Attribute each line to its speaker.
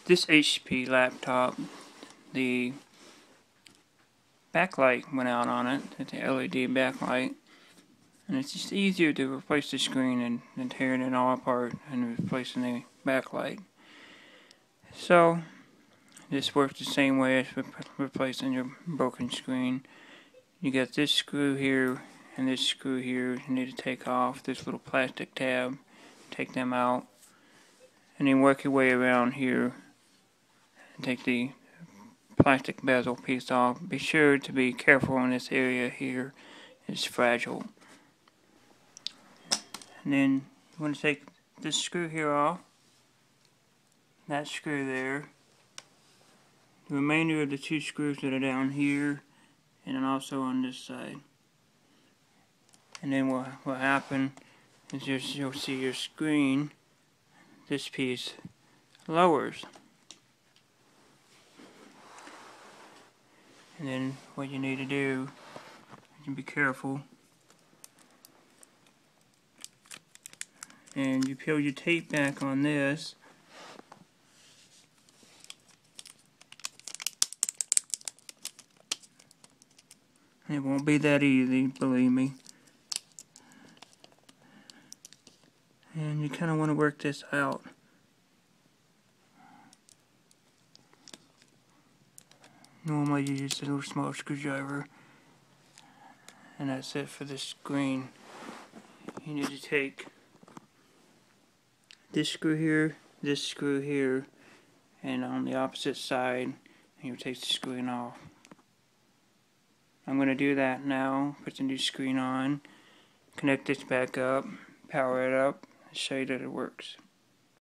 Speaker 1: This HP laptop, the backlight went out on it, it's the LED backlight, and it's just easier to replace the screen than tearing it all apart and replacing the backlight. So this works the same way as replacing your broken screen. You got this screw here and this screw here you need to take off, this little plastic tab, take them out, and then work your way around here and take the plastic bezel piece off. Be sure to be careful in this area here, it's fragile. And then you want to take this screw here off, that screw there, the remainder of the two screws that are down here, and then also on this side. And then what will happen is you'll see your screen, this piece lowers. And then what you need to do, you can be careful, and you peel your tape back on this, it won't be that easy, believe me. And you kind of want to work this out. Normally you use a little small screwdriver, and that's it for this screen. You need to take this screw here, and on the opposite side, and you take the screen off. I'm going to do that now. Put the new screen on, connect this back up, power it up, and show you that it works.